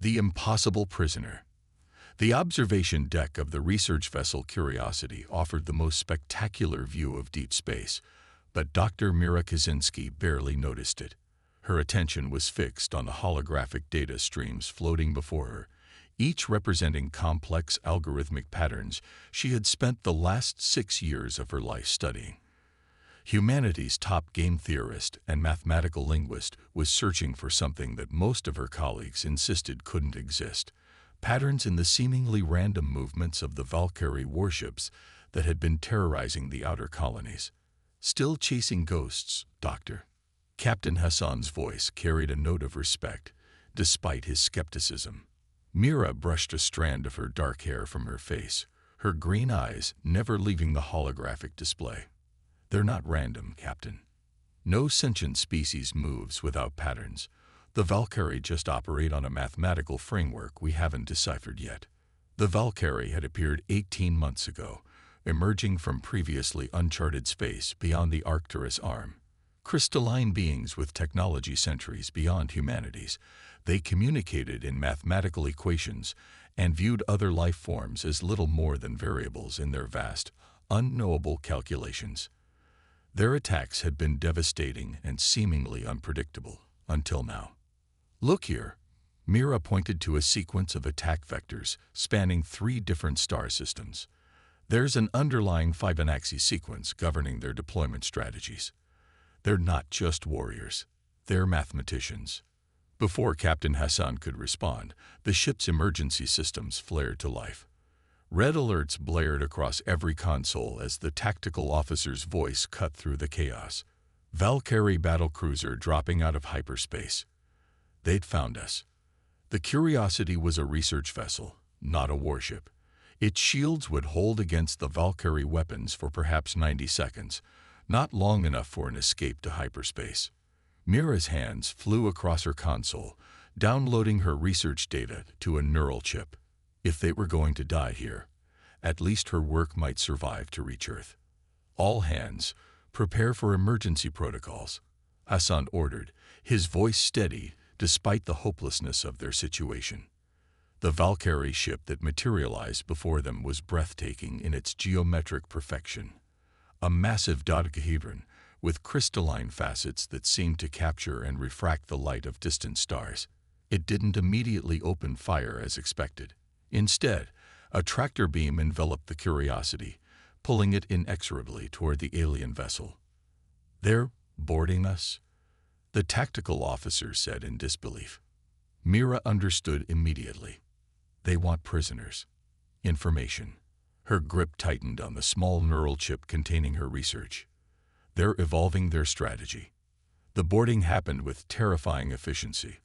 The impossible prisoner. The observation deck of the research vessel Curiosity offered the most spectacular view of deep space, but Dr. Mira Kaczynski barely noticed it. Her attention was fixed on the holographic data streams floating before her, each representing complex algorithmic patterns she had spent the last 6 years of her life studying. Humanity's top game theorist and mathematical linguist was searching for something that most of her colleagues insisted couldn't exist: patterns in the seemingly random movements of the Valkyrie warships that had been terrorizing the outer colonies. Still chasing ghosts, Doctor? Captain Hassan's voice carried a note of respect, despite his skepticism. Mira brushed a strand of her dark hair from her face, her green eyes never leaving the holographic display. They're not random, Captain. No sentient species moves without patterns. The Valkyrie just operate on a mathematical framework we haven't deciphered yet. The Valkyrie had appeared 18 months ago, emerging from previously uncharted space beyond the Arcturus arm. Crystalline beings with technology centuries beyond humanity's, they communicated in mathematical equations and viewed other life forms as little more than variables in their vast, unknowable calculations. Their attacks had been devastating and seemingly unpredictable, until now. Look here. Mira pointed to a sequence of attack vectors spanning 3 different star systems. There's an underlying Fibonacci sequence governing their deployment strategies. They're not just warriors. They're mathematicians. Before Captain Hassan could respond, the ship's emergency systems flared to life. Red alerts blared across every console as the tactical officer's voice cut through the chaos. Valkyrie battlecruiser dropping out of hyperspace. They'd found us. The Curiosity was a research vessel, not a warship. Its shields would hold against the Valkyrie weapons for perhaps 90 seconds, not long enough for an escape to hyperspace. Mira's hands flew across her console, downloading her research data to a neural chip. If they were going to die here, at least her work might survive to reach Earth. All hands, prepare for emergency protocols, Hassan ordered, his voice steady despite the hopelessness of their situation. The Valkyrie ship that materialized before them was breathtaking in its geometric perfection. A massive dodecahedron with crystalline facets that seemed to capture and refract the light of distant stars. It didn't immediately open fire as expected. Instead, a tractor beam enveloped the Curiosity, pulling it inexorably toward the alien vessel. "They're boarding us?" the tactical officer said in disbelief. Mira understood immediately. They want prisoners. Information. Her grip tightened on the small neural chip containing her research. They're evolving their strategy. The boarding happened with terrifying efficiency.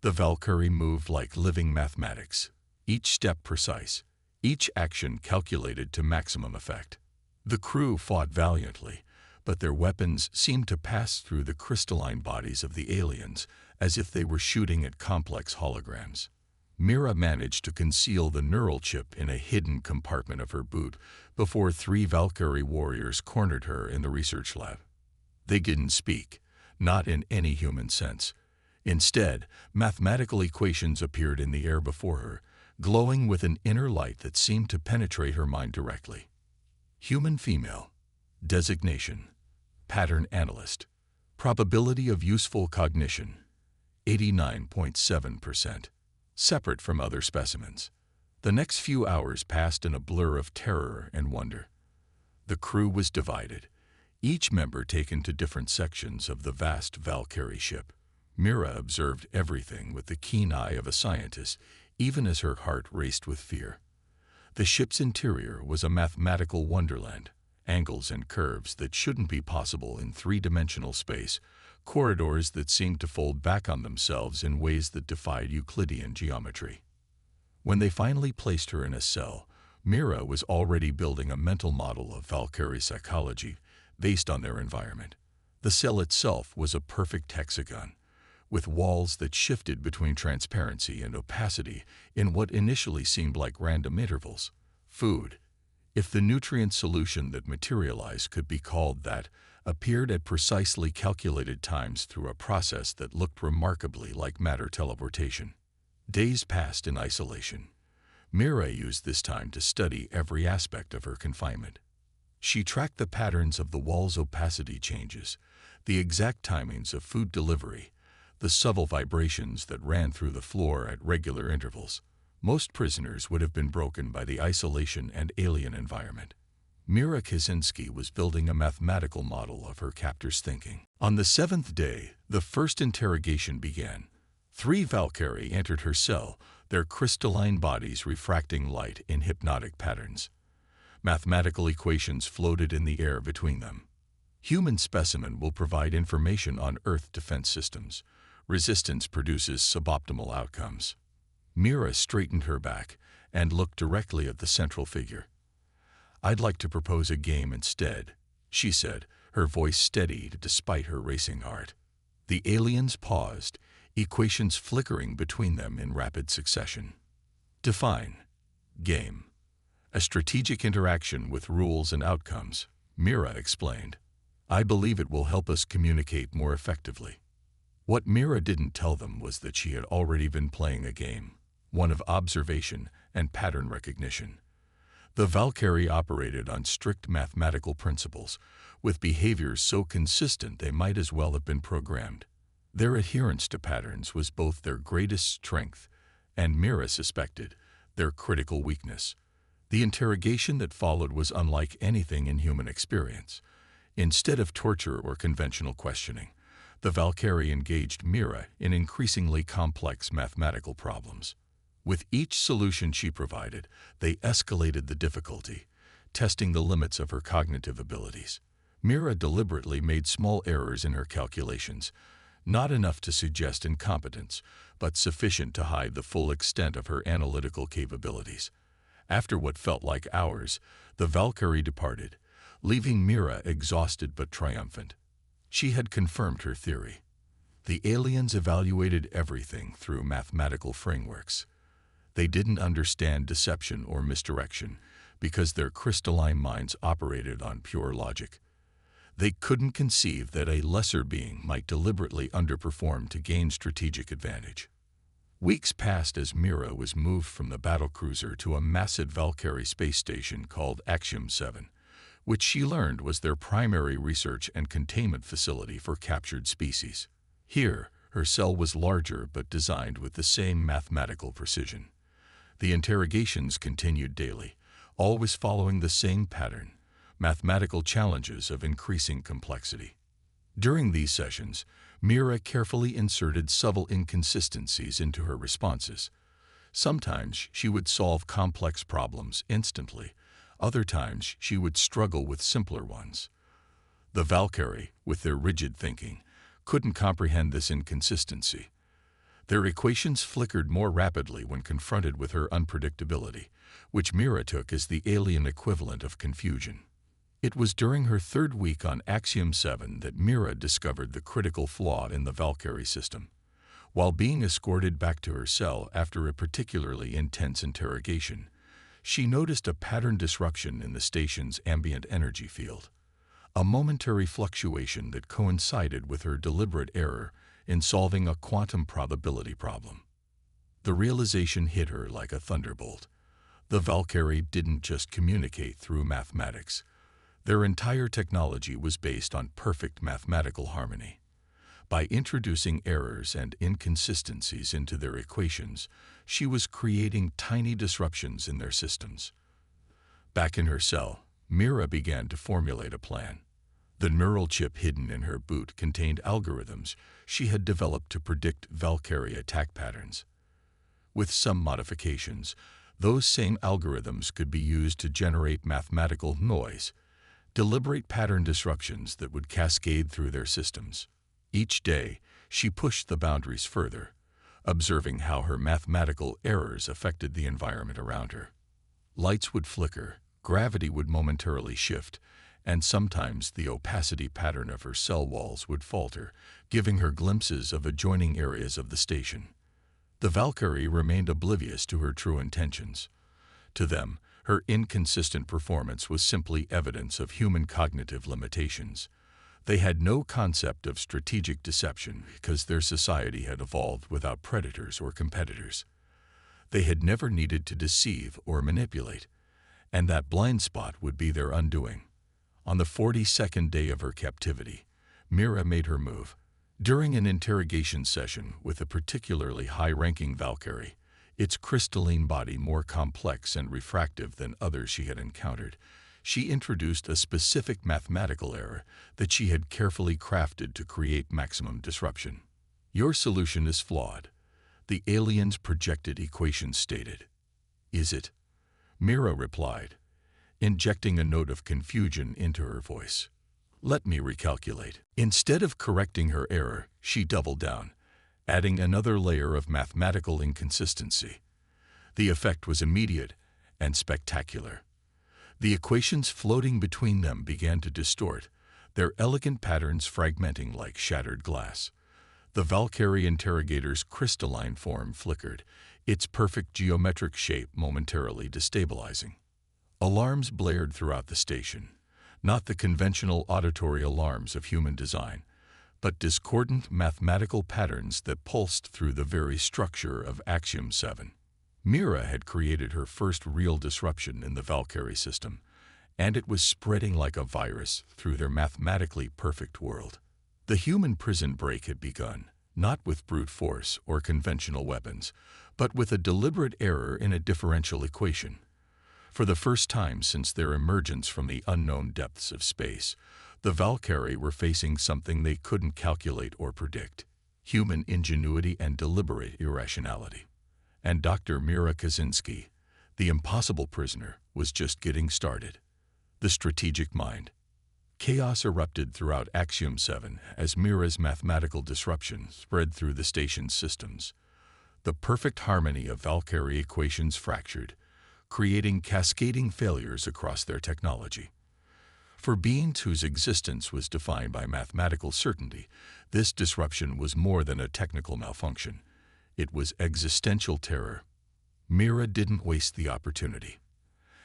The Valkyrie moved like living mathematics, each step precise, each action calculated to maximum effect. The crew fought valiantly, but their weapons seemed to pass through the crystalline bodies of the aliens as if they were shooting at complex holograms. Mira managed to conceal the neural chip in a hidden compartment of her boot before 3 Valkyrie warriors cornered her in the research lab. They didn't speak, not in any human sense. Instead, mathematical equations appeared in the air before her, glowing with an inner light that seemed to penetrate her mind directly. Human female. Designation: Pattern Analyst. Probability of useful cognition: 89.7%. Separate from other specimens. The next few hours passed in a blur of terror and wonder. The crew was divided, each member taken to different sections of the vast Valkyrie ship. Mira observed everything with the keen eye of a scientist, even as her heart raced with fear. The ship's interior was a mathematical wonderland, angles and curves that shouldn't be possible in 3-dimensional space, corridors that seemed to fold back on themselves in ways that defied Euclidean geometry. When they finally placed her in a cell, Mira was already building a mental model of Valkyrie psychology based on their environment. The cell itself was a perfect hexagon, with walls that shifted between transparency and opacity in what initially seemed like random intervals. Food, if the nutrient solution that materialized could be called that, appeared at precisely calculated times through a process that looked remarkably like matter teleportation. Days passed in isolation. Mira used this time to study every aspect of her confinement. She tracked the patterns of the wall's opacity changes, the exact timings of food delivery, the subtle vibrations that ran through the floor at regular intervals. Most prisoners would have been broken by the isolation and alien environment. Mira Kaczynski was building a mathematical model of her captor's thinking. On the seventh day, the first interrogation began. 3 Valkyrie entered her cell, their crystalline bodies refracting light in hypnotic patterns. Mathematical equations floated in the air between them. Human specimen will provide information on Earth defense systems. Resistance produces suboptimal outcomes. Mira straightened her back and looked directly at the central figure. "I'd like to propose a game instead," she said, her voice steadied despite her racing heart. The aliens paused, equations flickering between them in rapid succession. "Define. Game. A strategic interaction with rules and outcomes," Mira explained. "I believe it will help us communicate more effectively." What Mira didn't tell them was that she had already been playing a game, one of observation and pattern recognition. The Valkyrie operated on strict mathematical principles, with behaviors so consistent they might as well have been programmed. Their adherence to patterns was both their greatest strength and, Mira suspected, their critical weakness. The interrogation that followed was unlike anything in human experience. Instead of torture or conventional questioning, the Valkyrie engaged Mira in increasingly complex mathematical problems. With each solution she provided, they escalated the difficulty, testing the limits of her cognitive abilities. Mira deliberately made small errors in her calculations, not enough to suggest incompetence, but sufficient to hide the full extent of her analytical capabilities. After what felt like hours, the Valkyrie departed, leaving Mira exhausted but triumphant. She had confirmed her theory. The aliens evaluated everything through mathematical frameworks. They didn't understand deception or misdirection because their crystalline minds operated on pure logic. They couldn't conceive that a lesser being might deliberately underperform to gain strategic advantage. Weeks passed as Mira was moved from the battlecruiser to a massive Valkyrie space station called Axiom 7, which she learned was their primary research and containment facility for captured species. Here, her cell was larger but designed with the same mathematical precision. The interrogations continued daily, always following the same pattern: mathematical challenges of increasing complexity. During these sessions, Mira carefully inserted subtle inconsistencies into her responses. Sometimes she would solve complex problems instantly. Other times she would struggle with simpler ones. The Valkyrie, with their rigid thinking, couldn't comprehend this inconsistency. Their equations flickered more rapidly when confronted with her unpredictability, which Mira took as the alien equivalent of confusion. It was during her 3rd week on Axiom 7 that Mira discovered the critical flaw in the Valkyrie system. While being escorted back to her cell after a particularly intense interrogation, she noticed a pattern disruption in the station's ambient energy field, a momentary fluctuation that coincided with her deliberate error in solving a quantum probability problem. The realization hit her like a thunderbolt. The Valkyrie didn't just communicate through mathematics. Their entire technology was based on perfect mathematical harmony. By introducing errors and inconsistencies into their equations, she was creating tiny disruptions in their systems. Back in her cell, Mira began to formulate a plan. The neural chip hidden in her boot contained algorithms she had developed to predict Valkyrie attack patterns. With some modifications, those same algorithms could be used to generate mathematical noise, deliberate pattern disruptions that would cascade through their systems. Each day, she pushed the boundaries further, observing how her mathematical errors affected the environment around her. Lights would flicker, gravity would momentarily shift, and sometimes the opacity pattern of her cell walls would falter, giving her glimpses of adjoining areas of the station. The Valkyrie remained oblivious to her true intentions. To them, her inconsistent performance was simply evidence of human cognitive limitations. They had no concept of strategic deception because their society had evolved without predators or competitors. They had never needed to deceive or manipulate, and that blind spot would be their undoing. On the 42nd day of her captivity, Mira made her move. During an interrogation session with a particularly high-ranking Valkyrie, its crystalline body more complex and refractive than others she had encountered, she introduced a specific mathematical error that she had carefully crafted to create maximum disruption. "Your solution is flawed," the alien's projected equation stated. "Is it?" Mira replied, injecting a note of confusion into her voice. "Let me recalculate." Instead of correcting her error, she doubled down, adding another layer of mathematical inconsistency. The effect was immediate and spectacular. The equations floating between them began to distort, their elegant patterns fragmenting like shattered glass. The Valkyrie interrogator's crystalline form flickered, its perfect geometric shape momentarily destabilizing. Alarms blared throughout the station, not the conventional auditory alarms of human design, but discordant mathematical patterns that pulsed through the very structure of Axiom 7. Mira had created her first real disruption in the Valkyrie system, and it was spreading like a virus through their mathematically perfect world. The human prison break had begun, not with brute force or conventional weapons, but with a deliberate error in a differential equation. For the first time since their emergence from the unknown depths of space, the Valkyrie were facing something they couldn't calculate or predict: human ingenuity and deliberate irrationality. And Dr. Mira Kaczynski, the impossible prisoner, was just getting started. The strategic mind. Chaos erupted throughout Axiom 7 as Mira's mathematical disruption spread through the station's systems. The perfect harmony of Valkyrie equations fractured, creating cascading failures across their technology. For beings whose existence was defined by mathematical certainty, this disruption was more than a technical malfunction. It was existential terror. Mira didn't waste the opportunity.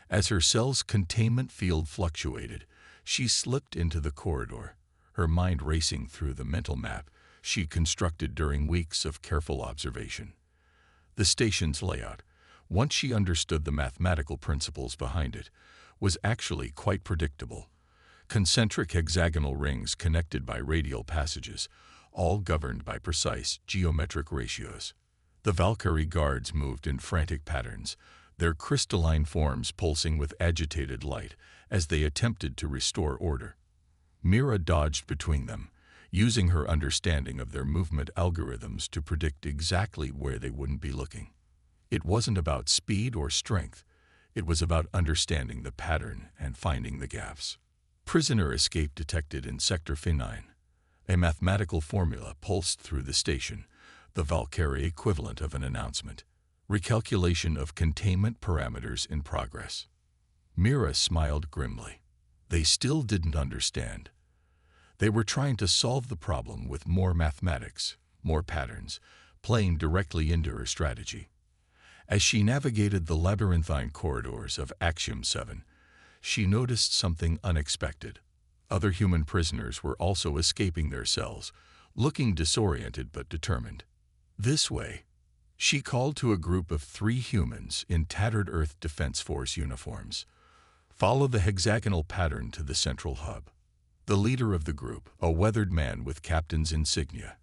As her cell's containment field fluctuated, she slipped into the corridor, her mind racing through the mental map she constructed during weeks of careful observation. The station's layout, once she understood the mathematical principles behind it, was actually quite predictable. Concentric hexagonal rings connected by radial passages, all governed by precise geometric ratios. The Valkyrie guards moved in frantic patterns, their crystalline forms pulsing with agitated light as they attempted to restore order. Mira dodged between them, using her understanding of their movement algorithms to predict exactly where they wouldn't be looking. It wasn't about speed or strength. It was about understanding the pattern and finding the gaps. Prisoner escape detected in Sector Phi9. A mathematical formula pulsed through the station, the Valkyrie equivalent of an announcement. Recalculation of containment parameters in progress. Mira smiled grimly. They still didn't understand. They were trying to solve the problem with more mathematics, more patterns, playing directly into her strategy. As she navigated the labyrinthine corridors of Axiom 7, she noticed something unexpected. Other human prisoners were also escaping their cells, looking disoriented but determined. "This way." She called to a group of 3 humans in tattered Earth Defense Force uniforms. "Follow the hexagonal pattern to the central hub." The leader of the group, a weathered man with captain's insignia,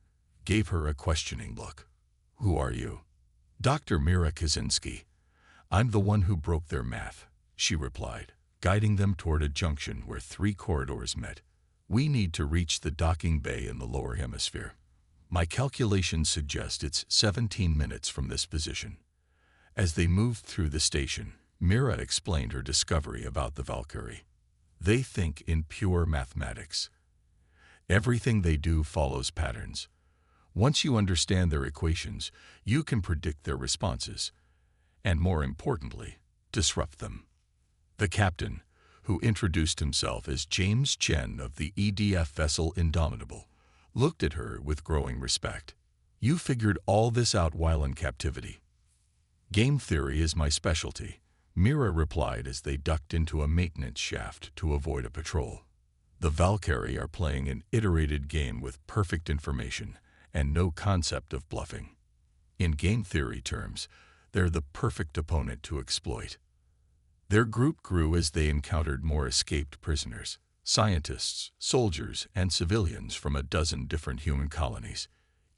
gave her a questioning look. "Who are you?" "Dr. Mira Kaczynski. I'm the one who broke their math," she replied, guiding them toward a junction where 3 corridors met. "We need to reach the docking bay in the lower hemisphere. My calculations suggest it's 17 minutes from this position." As they moved through the station, Mira explained her discovery about the Valkyrie. They think in pure mathematics. Everything they do follows patterns. Once you understand their equations, you can predict their responses, and more importantly, disrupt them. The captain, who introduced himself as James Chen of the EDF vessel Indomitable, looked at her with growing respect. "You figured all this out while in captivity." "Game theory is my specialty," Mira replied as they ducked into a maintenance shaft to avoid a patrol. The Valkyrie are playing an iterated game with perfect information and no concept of bluffing. In game theory terms, They're the perfect opponent to exploit. Their group grew as they encountered more escaped prisoners, scientists, soldiers, and civilians from a dozen different human colonies.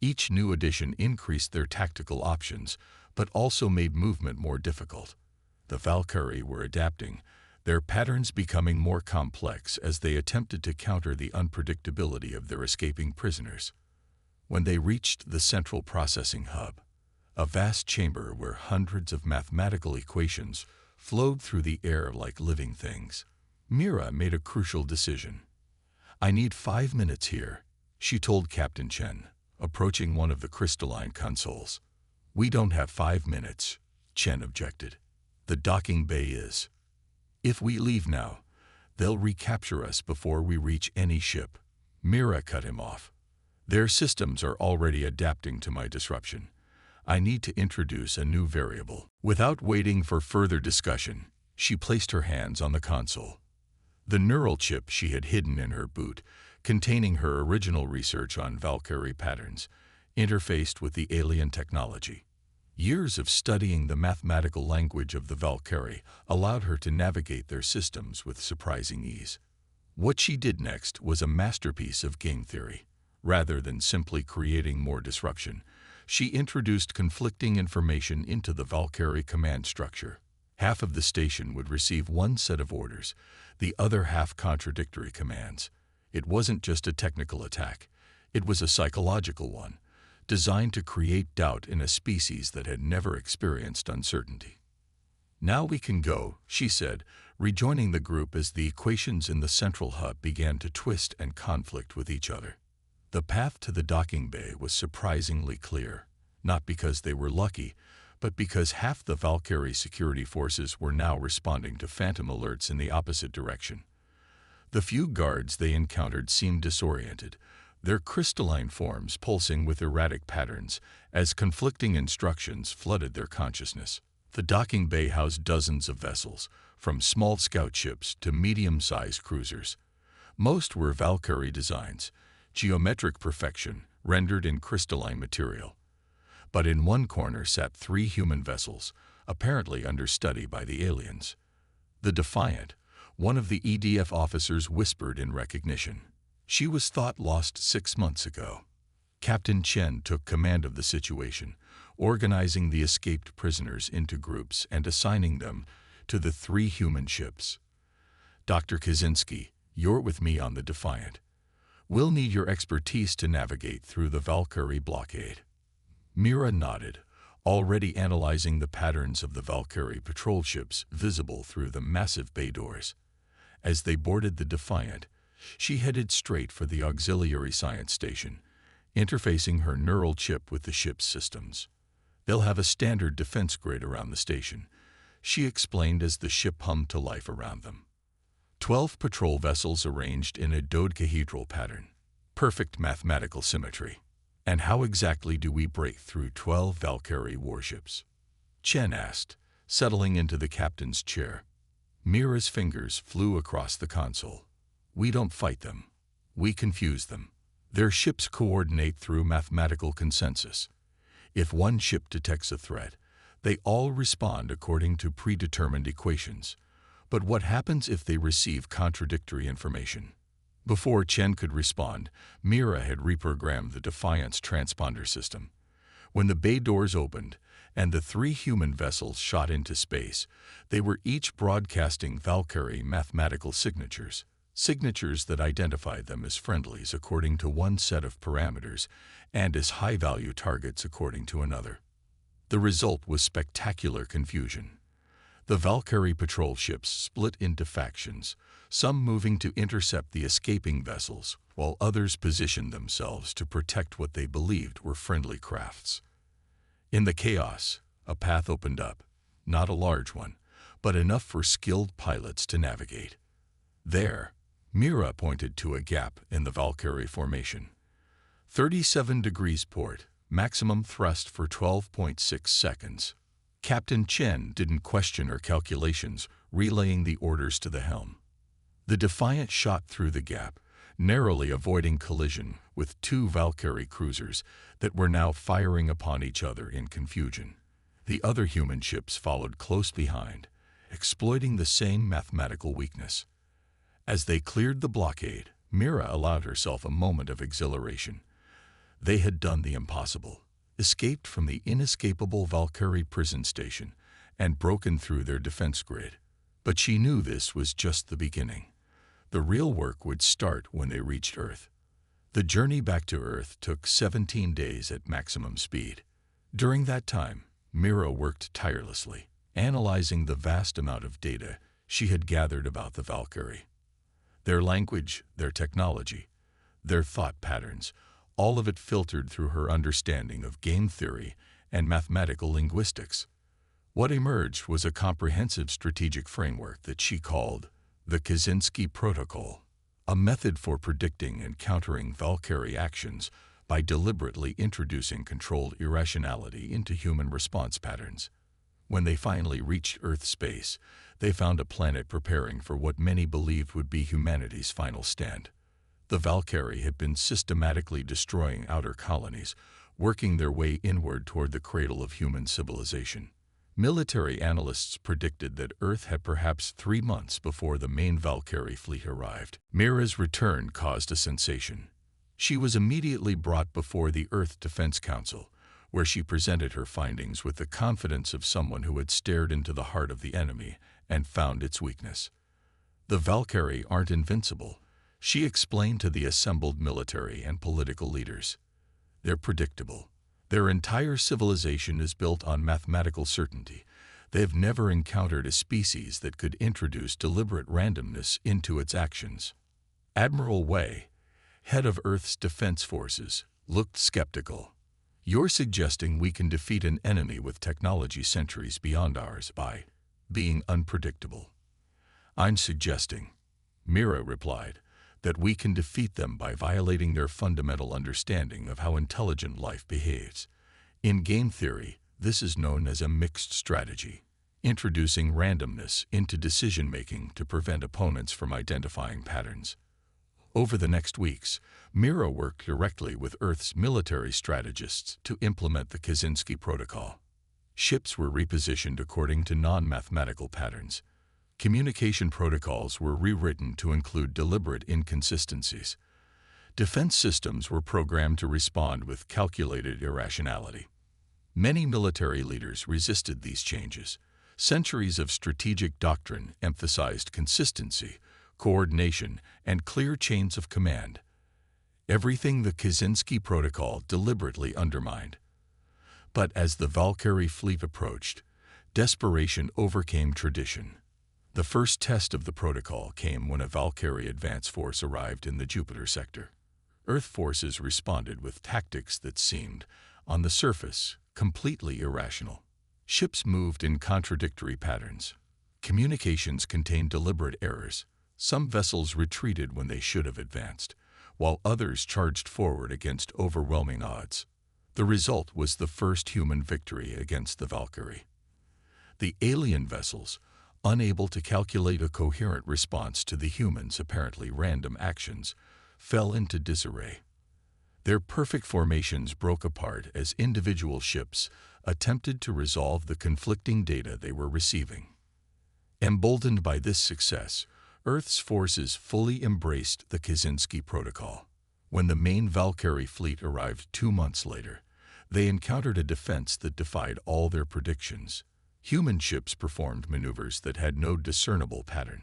Each new addition increased their tactical options, but also made movement more difficult. The Valkyrie were adapting, their patterns becoming more complex as they attempted to counter the unpredictability of their escaping prisoners. When they reached the central processing hub, a vast chamber where hundreds of mathematical equations flowed through the air like living things, Mira made a crucial decision. "I need 5 minutes here," she told Captain Chen, approaching one of the crystalline consoles. "We don't have 5 minutes," Chen objected. "The docking bay is. If we leave now, they'll recapture us before we reach any ship." Mira cut him off. "Their systems are already adapting to my disruption. I need to introduce a new variable." Without waiting for further discussion, she placed her hands on the console. The neural chip she had hidden in her boot, containing her original research on Valkyrie patterns, interfaced with the alien technology. Years of studying the mathematical language of the Valkyrie allowed her to navigate their systems with surprising ease. What she did next was a masterpiece of game theory. Rather than simply creating more disruption, she introduced conflicting information into the Valkyrie command structure. Half of the station would receive one set of orders, the other half contradictory commands. It wasn't just a technical attack, it was a psychological one, designed to create doubt in a species that had never experienced uncertainty. "Now we can go," she said, rejoining the group as the equations in the central hub began to twist and conflict with each other. The path to the docking bay was surprisingly clear, not because they were lucky, but because half the Valkyrie security forces were now responding to phantom alerts in the opposite direction. The few guards they encountered seemed disoriented, their crystalline forms pulsing with erratic patterns as conflicting instructions flooded their consciousness. The docking bay housed dozens of vessels, from small scout ships to medium-sized cruisers. Most were Valkyrie designs, geometric perfection rendered in crystalline material. But in one corner sat 3 human vessels, apparently under study by the aliens. The Defiant, one of the EDF officers, whispered in recognition. She was thought lost 6 months ago. Captain Chen took command of the situation, organizing the escaped prisoners into groups and assigning them to the 3 human ships. "Dr. Kaczynski, you're with me on the Defiant. We'll need your expertise to navigate through the Valkyrie blockade." Mira nodded, already analyzing the patterns of the Valkyrie patrol ships visible through the massive bay doors. As they boarded the Defiant, she headed straight for the auxiliary science station, interfacing her neural chip with the ship's systems. "They'll have a standard defense grid around the station," she explained as the ship hummed to life around them. 12 patrol vessels arranged in a dodecahedral pattern. Perfect mathematical symmetry. "And how exactly do we break through 12 Valkyrie warships?" Chen asked, settling into the captain's chair. Mira's fingers flew across the console. "We don't fight them. We confuse them. Their ships coordinate through mathematical consensus. If one ship detects a threat, they all respond according to predetermined equations. But what happens if they receive contradictory information?" Before Chen could respond, Mira had reprogrammed the Defiant's transponder system. When the bay doors opened and the 3 human vessels shot into space, they were each broadcasting Valkyrie mathematical signatures, signatures that identified them as friendlies according to one set of parameters and as high-value targets according to another. The result was spectacular confusion. The Valkyrie patrol ships split into factions, some moving to intercept the escaping vessels, while others positioned themselves to protect what they believed were friendly crafts. In the chaos, a path opened up, not a large one, but enough for skilled pilots to navigate. There, Mira pointed to a gap in the Valkyrie formation. 37 degrees port, maximum thrust for 12.6 seconds. Captain Chen didn't question her calculations, relaying the orders to the helm. The Defiant shot through the gap, narrowly avoiding collision with 2 Valkyrie cruisers that were now firing upon each other in confusion. The other human ships followed close behind, exploiting the same mathematical weakness. As they cleared the blockade, Mira allowed herself a moment of exhilaration. They had done the impossible, escaped from the inescapable Valkyrie prison station, and broken through their defense grid. But she knew this was just the beginning. The real work would start when they reached Earth. The journey back to Earth took 17 days at maximum speed. During that time, Mira worked tirelessly, analyzing the vast amount of data she had gathered about the Valkyrie. Their language, their technology, their thought patterns, all of it filtered through her understanding of game theory and mathematical linguistics. What emerged was a comprehensive strategic framework that she called the Kaczynski Protocol, a method for predicting and countering Valkyrie actions by deliberately introducing controlled irrationality into human response patterns. When they finally reached Earth space, they found a planet preparing for what many believed would be humanity's final stand. The Valkyrie had been systematically destroying outer colonies, working their way inward toward the cradle of human civilization. Military analysts predicted that Earth had perhaps 3 months before the main Valkyrie fleet arrived. Mira's return caused a sensation. She was immediately brought before the Earth Defense Council, where she presented her findings with the confidence of someone who had stared into the heart of the enemy and found its weakness. The Valkyrie aren't invincible, she explained to the assembled military and political leaders. They're predictable. Their entire civilization is built on mathematical certainty. They've never encountered a species that could introduce deliberate randomness into its actions. Admiral Wei, head of Earth's defense forces, looked skeptical. You're suggesting we can defeat an enemy with technology centuries beyond ours by being unpredictable. I'm suggesting, Mira replied, that we can defeat them by violating their fundamental understanding of how intelligent life behaves. In game theory, this is known as a mixed strategy, introducing randomness into decision-making to prevent opponents from identifying patterns. Over the next weeks, Mira worked directly with Earth's military strategists to implement the Kaczynski Protocol. Ships were repositioned according to non-mathematical patterns. Communication protocols were rewritten to include deliberate inconsistencies. Defense systems were programmed to respond with calculated irrationality. Many military leaders resisted these changes. Centuries of strategic doctrine emphasized consistency, coordination, and clear chains of command. Everything the Kaczynski Protocol deliberately undermined. But as the Valkyrie fleet approached, desperation overcame tradition. The first test of the protocol came when a Valkyrie advance force arrived in the Jupiter sector. Earth forces responded with tactics that seemed, on the surface, completely irrational. Ships moved in contradictory patterns. Communications contained deliberate errors. Some vessels retreated when they should have advanced, while others charged forward against overwhelming odds. The result was the first human victory against the Valkyrie. The alien vessels, unable to calculate a coherent response to the humans' apparently random actions, fell into disarray. Their perfect formations broke apart as individual ships attempted to resolve the conflicting data they were receiving. Emboldened by this success, Earth's forces fully embraced the Kaczynski Protocol. When the main Valkyrie fleet arrived 2 months later, they encountered a defense that defied all their predictions. Human ships performed maneuvers that had no discernible pattern.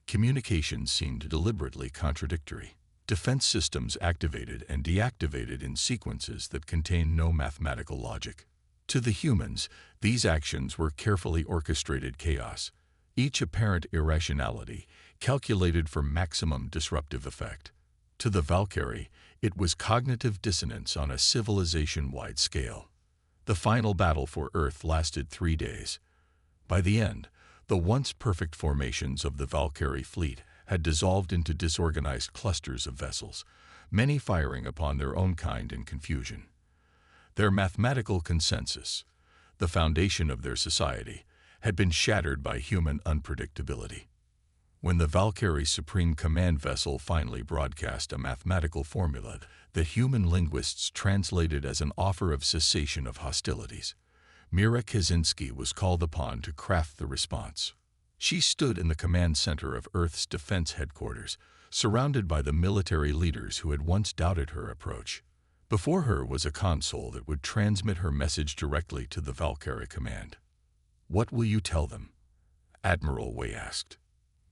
Communications seemed deliberately contradictory. Defense systems activated and deactivated in sequences that contained no mathematical logic. To the humans, these actions were carefully orchestrated chaos, each apparent irrationality calculated for maximum disruptive effect. To the Valkyrie, it was cognitive dissonance on a civilization-wide scale. The final battle for Earth lasted 3 days. By the end, the once perfect formations of the Valkyrie fleet had dissolved into disorganized clusters of vessels, many firing upon their own kind in confusion. Their mathematical consensus, the foundation of their society, had been shattered by human unpredictability. When the Valkyrie's Supreme Command vessel finally broadcast a mathematical formula that human linguists translated as an offer of cessation of hostilities, Mira Kaczynski was called upon to craft the response. She stood in the command center of Earth's defense headquarters, surrounded by the military leaders who had once doubted her approach. Before her was a console that would transmit her message directly to the Valkyrie command. "What will you tell them?" Admiral Way asked.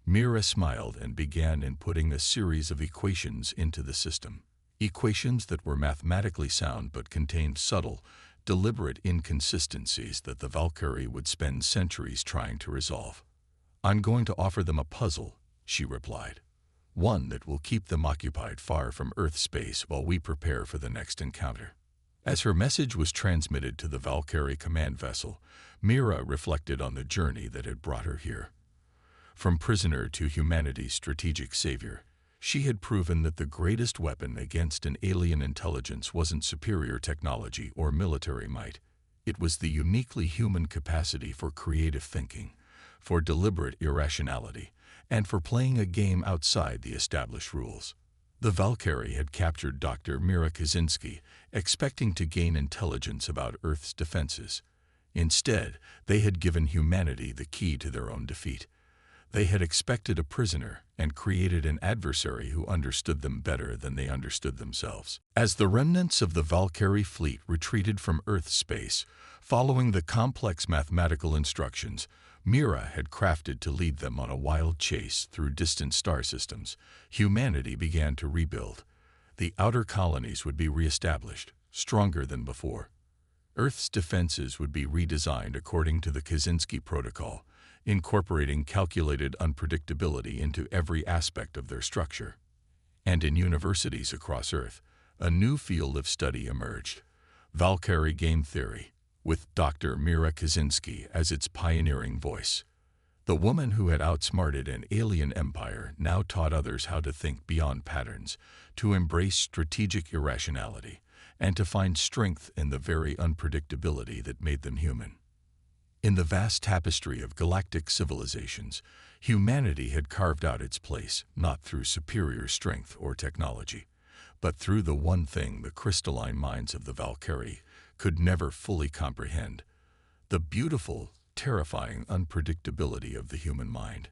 Mira smiled and began inputting a series of equations into the system. Equations that were mathematically sound but contained subtle, deliberate inconsistencies that the Valkyrie would spend centuries trying to resolve. "I'm going to offer them a puzzle," she replied. "One that will keep them occupied far from Earth space while we prepare for the next encounter." As her message was transmitted to the Valkyrie command vessel, Mira reflected on the journey that had brought her here. From prisoner to humanity's strategic savior, she had proven that the greatest weapon against an alien intelligence wasn't superior technology or military might. It was the uniquely human capacity for creative thinking, for deliberate irrationality, and for playing a game outside the established rules. The Valkyrie had captured Dr. Mira Kaczynski, expecting to gain intelligence about Earth's defenses. Instead, they had given humanity the key to their own defeat. They had expected a prisoner and created an adversary who understood them better than they understood themselves. As the remnants of the Valkyrie fleet retreated from Earth space, following the complex mathematical instructions Mira had crafted to lead them on a wild chase through distant star systems, humanity began to rebuild. The outer colonies would be reestablished, stronger than before. Earth's defenses would be redesigned according to the Kaczynski Protocol, incorporating calculated unpredictability into every aspect of their structure. And in universities across Earth, a new field of study emerged, Valkyrie game theory, with Dr. Mira Kaczynski as its pioneering voice. The woman who had outsmarted an alien empire now taught others how to think beyond patterns, to embrace strategic irrationality, and to find strength in the very unpredictability that made them human. In the vast tapestry of galactic civilizations, humanity had carved out its place not through superior strength or technology, but through the one thing the crystalline minds of the Valkyrie could never fully comprehend: the beautiful, terrifying unpredictability of the human mind.